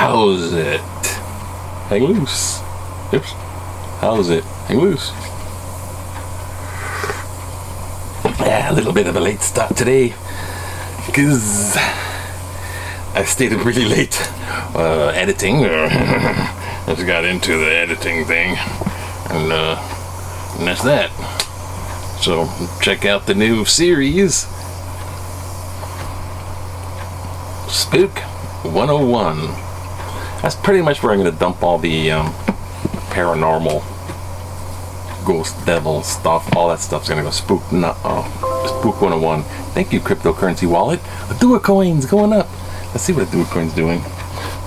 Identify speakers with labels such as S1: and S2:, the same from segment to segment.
S1: How's it? Hang loose. Oops. How's it? Hang loose. Yeah, a little bit of a late start today, because I stayed up really late editing. Just got into the editing thing, and that's that. So check out the new series, Spook 101. That's pretty much where I'm going to dump all the paranormal, ghost, devil stuff. All that stuff's going to go Spook 101. Thank you, cryptocurrency wallet. A Dogecoin's going up. Let's see what a Dogecoin's doing.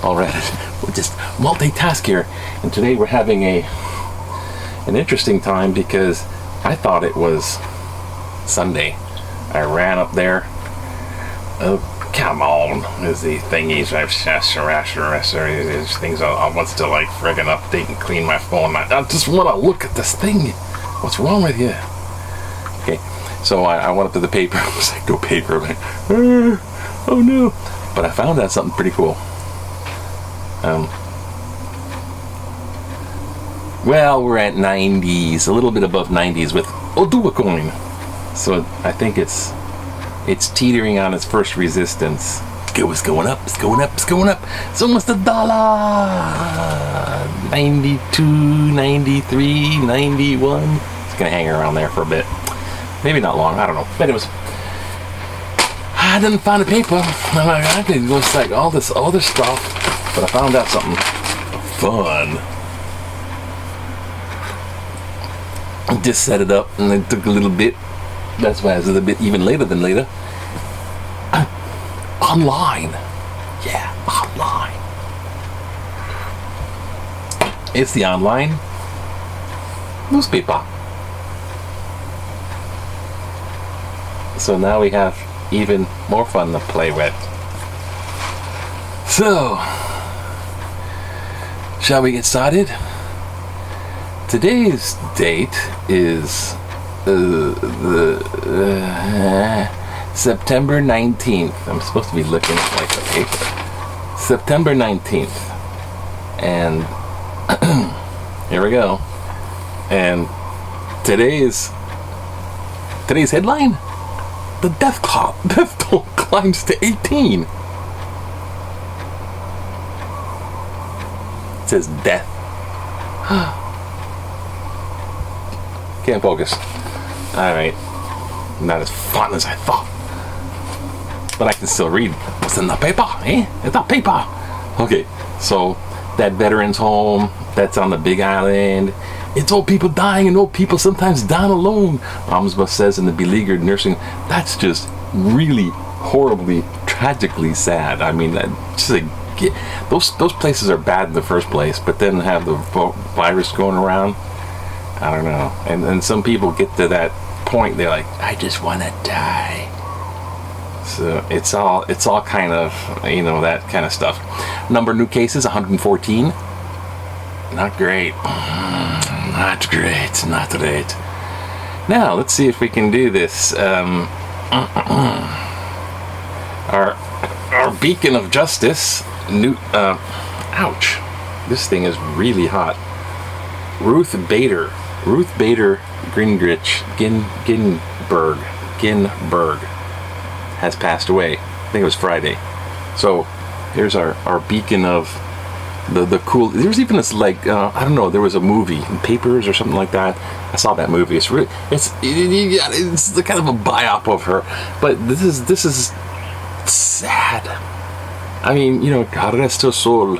S1: All right, we'll just multitask here. And today we're having an interesting time because I thought it was Sunday. I ran up there. Oh, come on. There's the thingies. There's things I want to like friggin' update and clean my phone. I just want to look at this thing. What's wrong with you? Okay, so I went up to the paper. I was like, no paper. I'm like, oh no. But I found out something pretty cool. Well, we're at 90s, a little bit above 90s with Dogecoin. So I think it's teetering on its first resistance. It's going up, it's going up, it's going up. It's almost $1. 92, 93, 91. It's gonna hang around there for a bit. Maybe not long, I don't know. But anyways, I didn't find a paper. I could go like all this other stuff, but I found out something fun. Just set it up, and it took a little bit. That's why it was a little bit even later than later. Online. Yeah, online. It's the online newspaper. So now we have even more fun to play with. So, shall we get started? Today's date is September 19th. I'm supposed to be looking at like the paper. September 19th. And here we go. And today's headline: the death toll climbs to 18. It says death. Can't focus. Alright. Not as fun as I thought. But I can still read. What's in the paper? It's the paper. Okay, so that veterans home that's on the Big Island. It's old people dying, and old people sometimes dying alone. Ombudsman says in the beleaguered nursing. That's just really horribly, tragically sad. I mean, just like, those places are bad in the first place, but then have the virus going around. I don't know. And some people get to that point, they're like, I just want to die. So it's all kind of, that kind of stuff. Number of new cases, 114. Not great. Not great. Not great. Now, let's see if we can do this. Our beacon of justice, ouch. This thing is really hot. Ruth Bader Ginsburg has passed away. I think it was Friday. So here's our beacon of the cool. There's even this like I don't know. There was a movie in Papers or something like that. I saw that movie. It's really it's the kind of a biop of her. But this is sad. I mean, God rest her soul.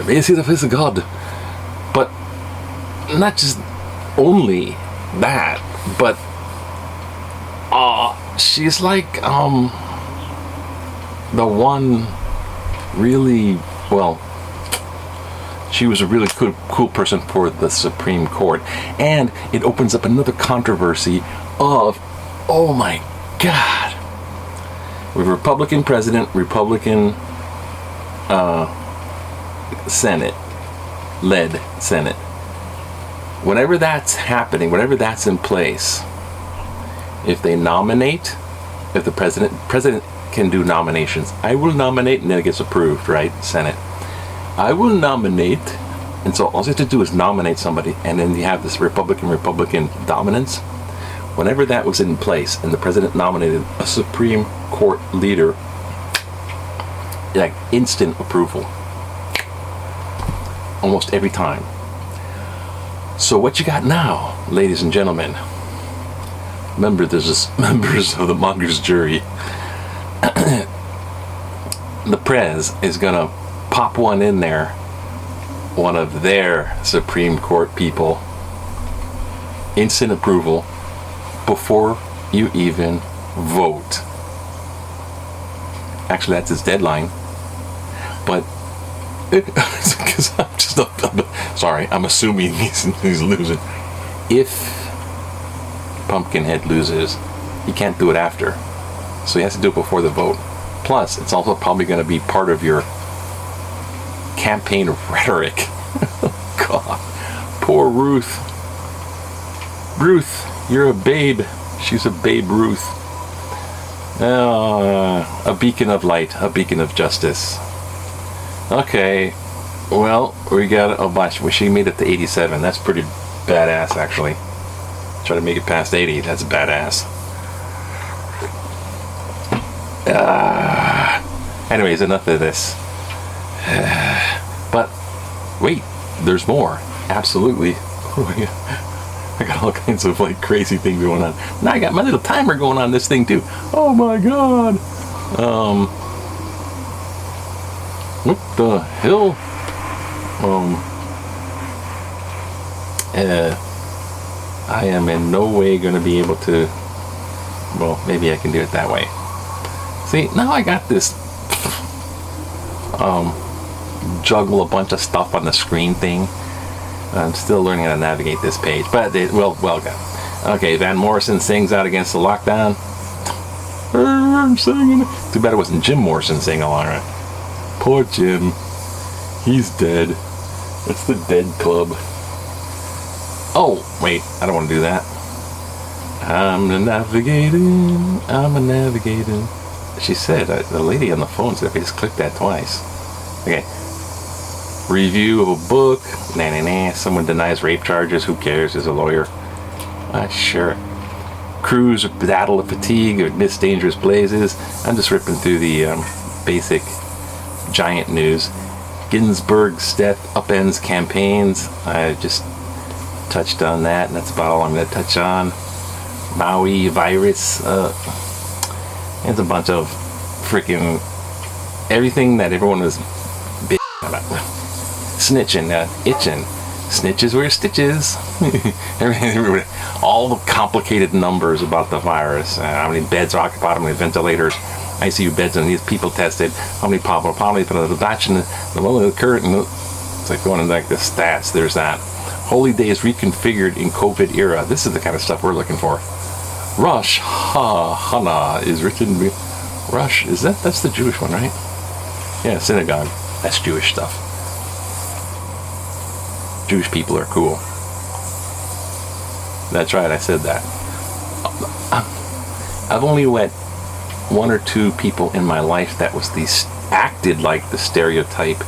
S1: May see the face of God. But not just only that, but she's like the one really, well, she was a really cool person for the Supreme Court, and it opens up another controversy of, oh my God, with Republican president, Republican led Senate. Whenever that's happening, whenever that's in place, if they nominate if the president can do nominations. I will nominate, and then it gets approved, right? Senate. I will nominate, and so all you have to do is nominate somebody, and then you have this Republican dominance. Whenever that was in place, and the president nominated a Supreme Court leader, like instant approval, almost every time. So what you got now, ladies and gentlemen? Remember, there's members of the Mongoose jury. The Prez is gonna pop one in there, one of their Supreme Court people, instant approval before you even vote. Actually, that's his deadline. But because I'm assuming he's losing. If Pumpkinhead loses, he can't do it after, so he has to do it before the vote. Plus, it's also probably going to be part of your campaign rhetoric. God, poor Ruth. Ruth, you're a babe. She's a babe Ruth. A beacon of light, a beacon of justice. Okay, well, we got a bunch. She made it to 87. That's pretty badass, actually. Try to make it past 80. That's badass. Anyways, enough of this. But wait, there's more. Absolutely. I got all kinds of like crazy things going on. Now I got my little timer going on this thing too. Oh my god. What the hell? I am in no way going to be able to. Well, maybe I can do it that way. See, now I got this juggle a bunch of stuff on the screen thing. I'm still learning how to navigate this page, but welcome. Okay, Van Morrison sings out against the lockdown. I'm singing. Too bad it wasn't Jim Morrison singing along, right? Poor Jim. He's dead. It's the Dead Club. Oh, wait, I don't want to do that. I'm a navigating. She said, the lady on the phone said if I just click that twice. Okay. Review of a book. Someone denies rape charges. Who cares? Is a lawyer. Sure. Crews battle of fatigue amidst dangerous blazes. I'm just ripping through the basic giant news. Ginsburg's death upends campaigns. I just touched on that, and that's about all I'm going to touch on. Maui virus. It's a bunch of freaking everything that everyone was bitching about. Snitching, itching. Snitches wear stitches. All the complicated numbers about the virus. How many beds are occupied, how many ventilators, ICU beds, and these people tested, how many probably the batch and the current. It's like going into like the stats. There's that. Holy days reconfigured in COVID era. This is the kind of stuff we're looking for. Rosh Hashanah is written. Rosh, that's the Jewish one, right? Yeah, synagogue. That's Jewish stuff. Jewish people are cool. That's right, I said that. I've only met one or two people in my life that was acted like the stereotype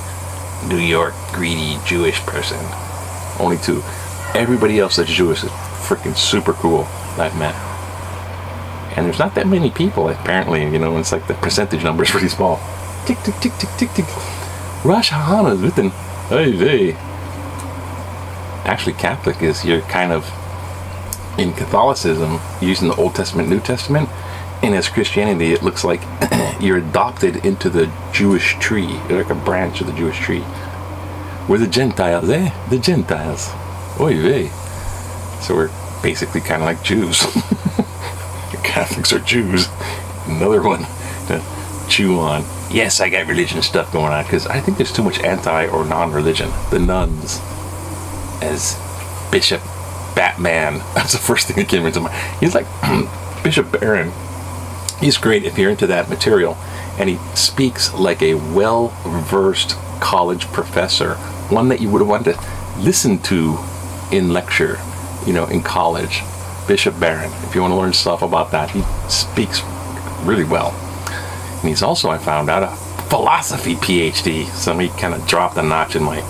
S1: New York greedy Jewish person. Only two. Everybody else that's Jewish is freaking super cool that I've met. And there's not that many people, apparently, it's like the percentage number is pretty small. Tick, tick, tick, tick, tick, tick. Rosh Hashanah is written. Hey. Actually, Catholic is you're kind of in Catholicism using the Old Testament, New Testament, and as Christianity, it looks like you're adopted into the Jewish tree. You're like a branch of the Jewish tree. We're the Gentiles, The Gentiles. Oy vey. So we're basically kind of like Jews. Catholics are Jews. Another one to chew on. Yes, I got religion stuff going on because I think there's too much anti or non-religion. The nuns as Bishop Batman. That's the first thing that came into mind. He's like Bishop Barron. He's great if you're into that material, and he speaks like a well-versed college professor, one that you would have wanted to listen to in lecture, in college. Bishop Barron. If you want to learn stuff about that, he speaks really well. And he's also, I found out, a philosophy PhD. So he kind of dropped a notch in my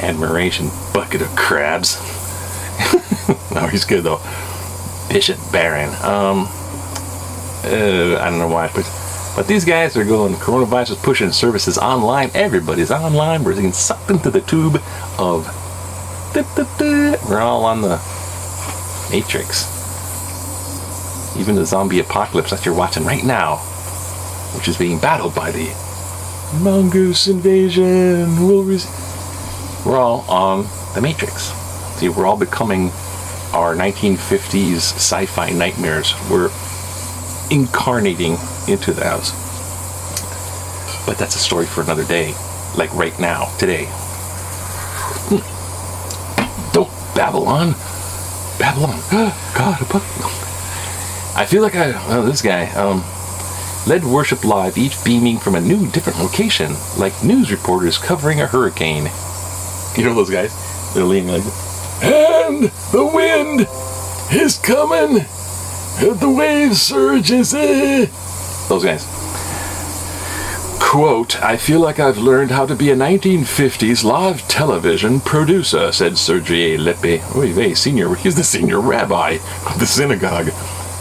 S1: admiration bucket of crabs. No, he's good though. Bishop Barron. I don't know why, but these guys are going, coronavirus is pushing services online. Everybody's online. We're getting sucked into the tube of, we're all on the Matrix. Even the zombie apocalypse that you're watching right now, which is being battled by the mongoose invasion. We're all on the Matrix. See, we're all becoming our 1950s sci-fi nightmares. We're incarnating into those. But that's a story for another day. Like right now, today. Don't Babylon. God, I feel like this guy led worship live, each beaming from a new, different location, like news reporters covering a hurricane. You know those guys? They're leaning like, and the wind is coming, and the wave surges. Those guys. Quote, I feel like I've learned how to be a 1950s live television producer, said Sergei Lepe. Oy vey, he's the senior rabbi of the synagogue.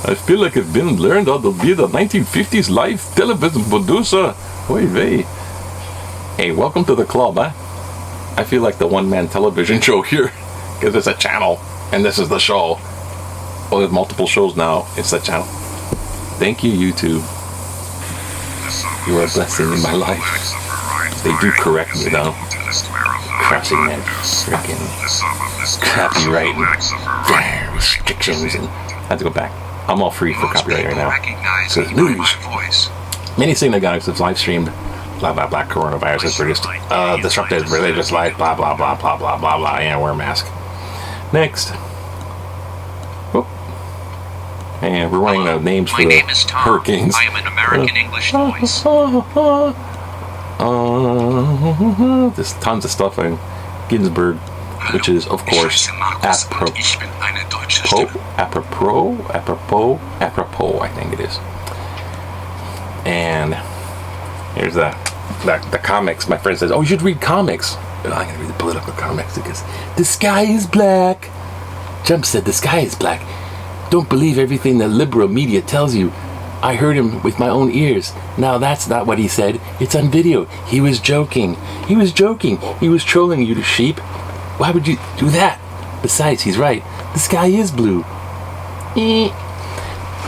S1: I feel like I've learned how to be the 1950s live television producer. Oy vey. Hey, welcome to the club, huh? I feel like the one-man television show here, because it's a channel, and this is the show. Well, there's multiple shows now. It's the channel. Thank you, YouTube. You are a blessing in my life. They do correct me, though. Crossing that freaking copyright and restrictions, and I have to go back. I'm all free for copyright right now. So news. Many synagogues have live streamed blah blah blah coronavirus has produced disrupted religious life, blah blah blah blah blah blah blah. Yeah, wear a mask. Next. Oh. And we're running out of names for the hurricanes.
S2: I am an American English voice.
S1: There's tons of stuff on Ginsburg, which is, of course, apropos, I think it is. And here's the comics. My friend says, oh, you should read comics. But I'm going to read the political comics because the sky is black. Trump said the sky is black. Don't believe everything the liberal media tells you. I heard him with my own ears. Now that's not what he said. It's on video. He was joking. He was trolling you, to sheep. Why would you do that? Besides, he's right. The sky is blue.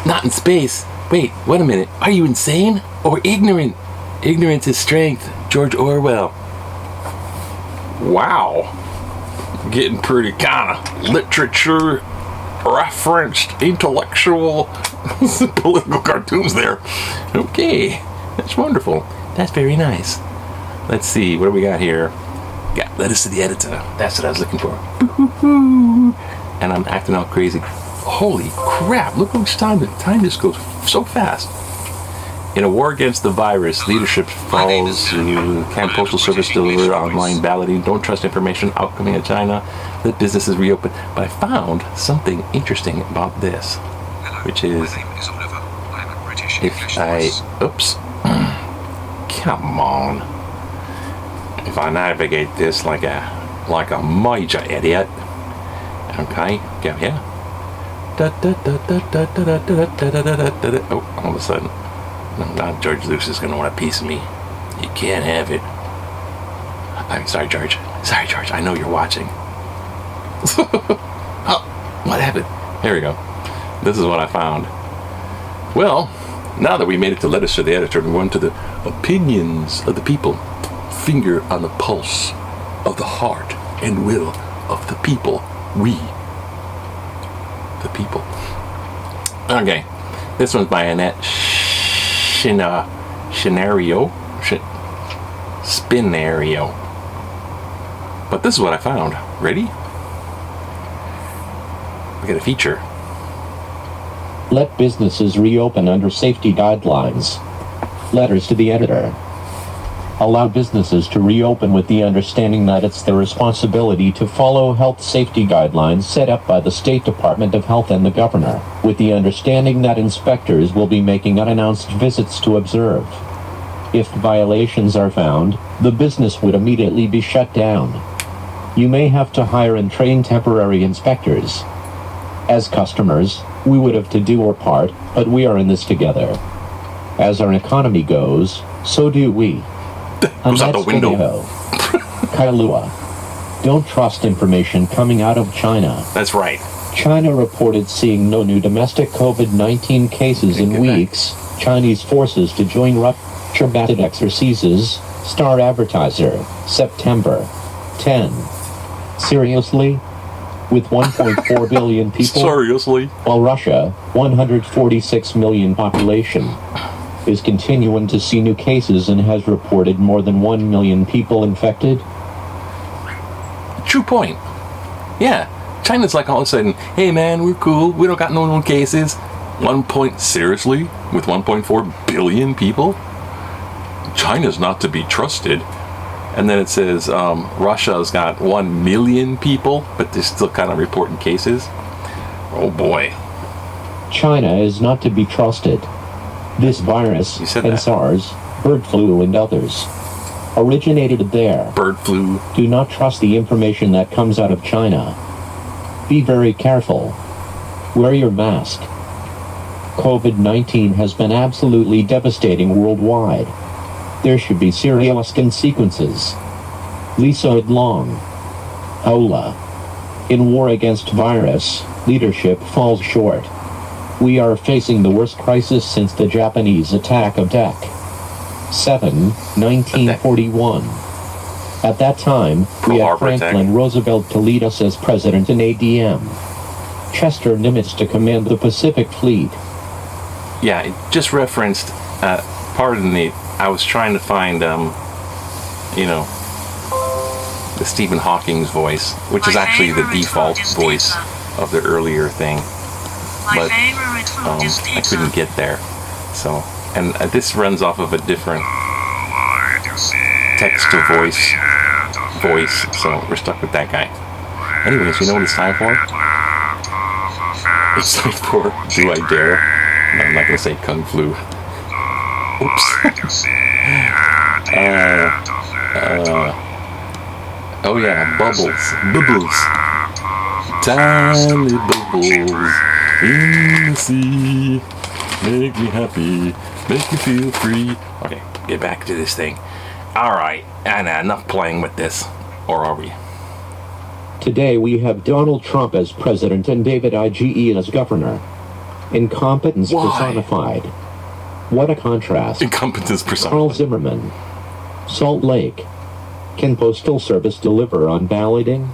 S1: Not in space. Wait, wait a minute. Are you insane or ignorant? Ignorance is strength. George Orwell. Wow. Getting pretty kind of literature referenced intellectual political cartoons there. Okay, that's wonderful. That's very nice. Let's see, what do we got here? Got letters to the editor. That's what I was looking for. And I'm acting all crazy. Holy crap, look how much time just goes so fast. In a war against the virus, leadership follows can Postal Service deliver online balloting. Don't trust information outcoming at China. Let businesses reopen. But I found something interesting about this, which is if I, oops, come on. If I navigate this like a major idiot, okay, go here. Oh, all of a sudden. No, George Lucas is going to want a piece of me. You can't have it. I'm sorry, George. Sorry, George. I know you're watching. Oh, what happened? Here we go. This is what I found. Well, now that we made it to letters to the editor, we went to the opinions of the people. Finger on the pulse of the heart and will of the people. We, the people. Okay. This one's by Annette Spinario. But this is what I found. Ready? We got a feature.
S3: Let businesses reopen under safety guidelines. Letters to the editor. allow businesses to reopen with the understanding that it's their responsibility to follow health safety guidelines set up by the State Department of Health and the governor, with the understanding that inspectors will be making unannounced visits to observe. If violations are found, the business would immediately be shut down. You may have to hire and train temporary inspectors. As customers, we would have to do our part, but we are in this together. As our economy goes, so do we.
S1: Goes out the window.
S3: Kailua. Don't trust information coming out of China.
S1: That's right.
S3: China reported seeing no new domestic COVID-19 cases in weeks. Chinese forces to join rupture-batted exercises. StarAdvertiser, September 10. Seriously? With 1.4 billion people?
S1: Seriously?
S3: While Russia, 146 million population, is continuing to see new cases and has reported more than 1 million people infected?
S1: True point. Yeah. China's like all of a sudden, hey man, we're cool. We don't got no known cases. Seriously? With 1.4 billion people? China's not to be trusted. And then it says Russia's got 1 million people, but they're still kind of reporting cases. Oh boy.
S3: China is not to be trusted. This virus and SARS, bird flu and others originated there.
S1: Bird flu.
S3: Do not trust the information that comes out of China. Be very careful. Wear your mask. COVID-19 has been absolutely devastating worldwide. There should be serious consequences. Lisa Long. Hola. In war against virus, leadership falls short. We are facing the worst crisis since the Japanese attack of Dec. 7, 1941. At that time, we had Franklin Roosevelt to lead us as president and ADM. Chester Nimitz to command the Pacific Fleet.
S1: Yeah, it just referenced, pardon me, I was trying to find, the Stephen Hawking's voice, which is actually the default voice of the earlier thing. But I couldn't get there. So, and this runs off of a different text-to-voice so we're stuck with that guy. Anyways, you know what it's time for? It's time for Do I Dare? No, I'm not going to say Kung Flu. Oops. Oh yeah, bubbles. Tiny bubbles in the sea. Make me happy. Make me feel free. Okay, get back to this thing. Alright, and enough playing with this. Or are we?
S3: Today we have Donald Trump as president and David Ige as governor. Incompetence personified. What a contrast.
S1: Incompetence personified.
S3: Carl Zimmerman. Salt Lake. Can Postal Service deliver on balloting?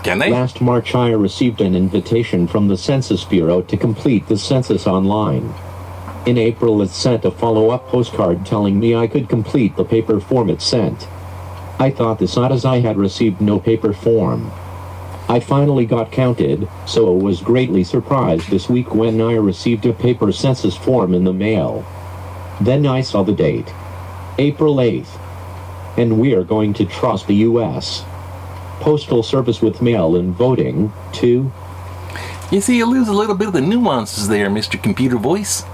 S1: Can they?
S3: Last March I received an invitation from the Census Bureau to complete the census online. In April it sent a follow-up postcard telling me I could complete the paper form it sent. I thought this odd as I had received no paper form. I finally got counted, so I was greatly surprised this week when I received a paper census form in the mail. Then I saw the date. April 8th. And we are going to trust the U.S. Postal Service with mail-in voting, too.
S1: You see, you lose a little bit of the nuances there, Mr. Computer Voice.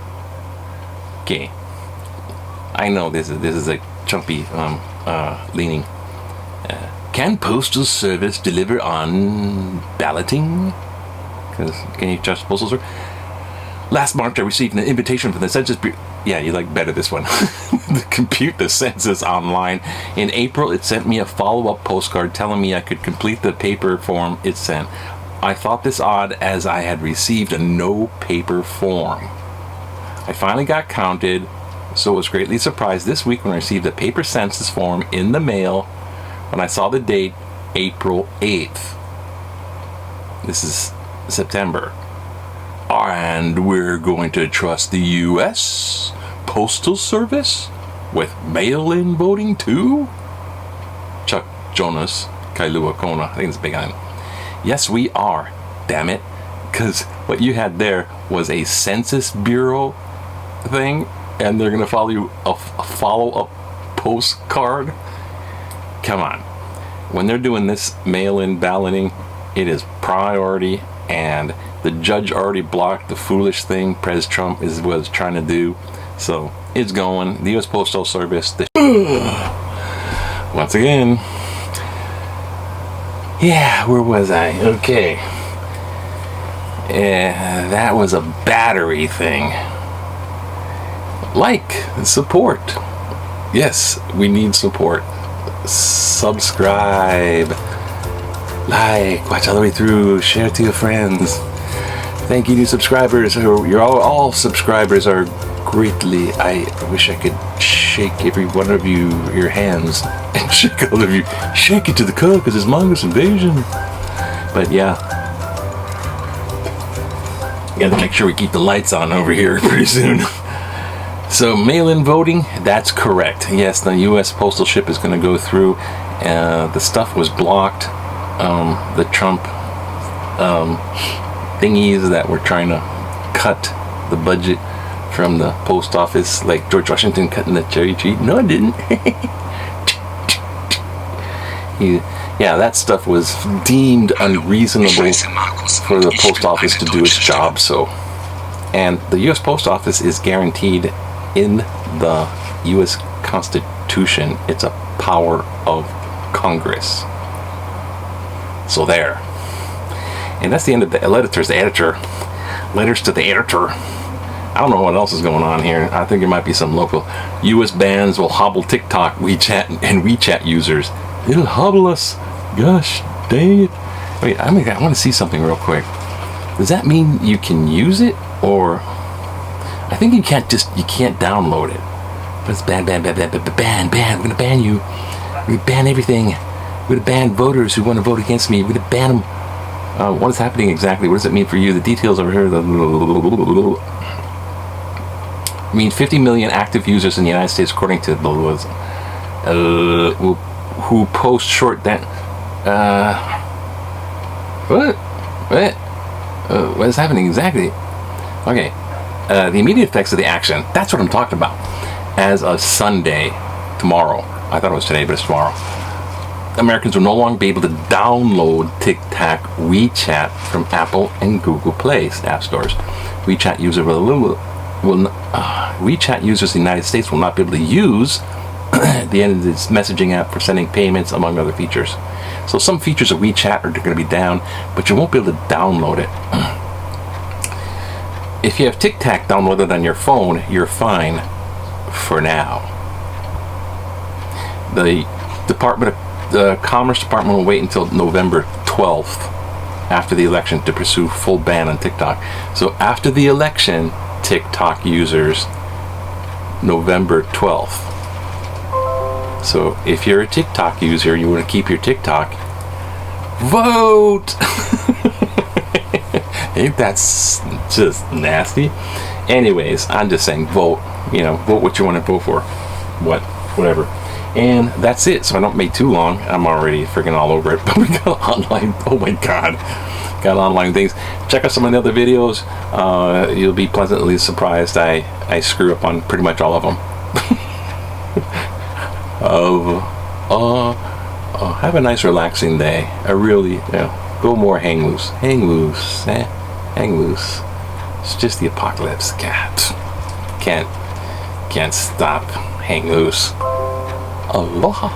S1: Okay. I know this is a chumpy leaning. Can Postal Service deliver on balloting? Can you trust Postal Service? Last March, I received an invitation from the Census Bureau. Yeah, you like better this one. To compute the census online. In April, it sent me a follow-up postcard telling me I could complete the paper form it sent. I thought this odd as I had received a no paper form. I finally got counted, so was greatly surprised this week when I received a paper census form in the mail when I saw the date, April 8th. This is September. And we're going to trust the U.S. Postal Service with mail-in voting too? Chuck Jonas, Kailua Kona, I think it's a big island. Yes, we are, damn it. Because what you had there was a Census Bureau thing, and they're going to follow you a follow-up postcard. Come on. When they're doing this mail-in balloting, it is priority, and the judge already blocked the foolish thing President Trump was trying to do. So it's going. The U.S. Postal Service. Once again. Yeah, where was I? Okay. That was a battery thing. Like, support. Yes, we need support. Subscribe. Like, watch all the way through. Share to your friends. Thank you to subscribers. You're all subscribers are greatly. I wish I could shake every one of you, your hands, and shake all of you. Shake it to the core because it's Mongoose Invasion. But yeah. Gotta make sure we keep the lights on over here pretty soon. So mail-in voting, that's correct. Yes, the U.S. postal ship is going to go through. The stuff was blocked. The Trump thingies that were trying to cut the budget from the post office, like George Washington cutting the cherry tree. No, I didn't. Yeah, that stuff was deemed unreasonable for the post office to do its job. So, and the U.S. Post Office is guaranteed in the U.S. Constitution. It's a power of Congress. So there. And that's the end of the letters to the editor. Letters to the editor. I don't know what else is going on here. I think there might be some local. U.S. bans will hobble TikTok, WeChat, and WeChat users. It'll hobble us. Gosh, dang it. Wait, I want to see something real quick. Does that mean you can use it? Or I think you can't download it. But it's ban. We're going to ban you. We're going to ban everything. We're going to ban voters who want to vote against me. We're going to ban them. What is happening exactly? What does it mean for you? The details over here. I mean, 50 million active users in the United States, according to who post short what is happening exactly? Okay, the immediate effects of the action. That's what I'm talking about. As of Sunday, tomorrow. I thought it was today, but it's tomorrow. Americans will no longer be able to download TikTok WeChat from Apple and Google Play app stores. WeChat users in the United States will not be able to use the end of this messaging app for sending payments, among other features. So some features of WeChat are going to be down, but you won't be able to download it. If you have TikTok downloaded on your phone, you're fine for now. The Commerce Department will wait until November 12th after the election to pursue full ban on TikTok. So after the election, TikTok users, November 12th. So if you're a TikTok user, you want to keep your TikTok, vote. Ain't that just nasty? Anyways, I'm just saying, vote. Vote what you want to vote for. Whatever. And that's it. So I don't make too long. I'm already freaking all over it. But we got online. Oh my God. Got online things. Check out some of the other videos. You'll be pleasantly surprised. I screw up on pretty much all of them. Have a nice relaxing day. Go more hang loose. Hang loose. Hang loose. It's just the apocalypse. Can't stop. Hang loose. Aloha.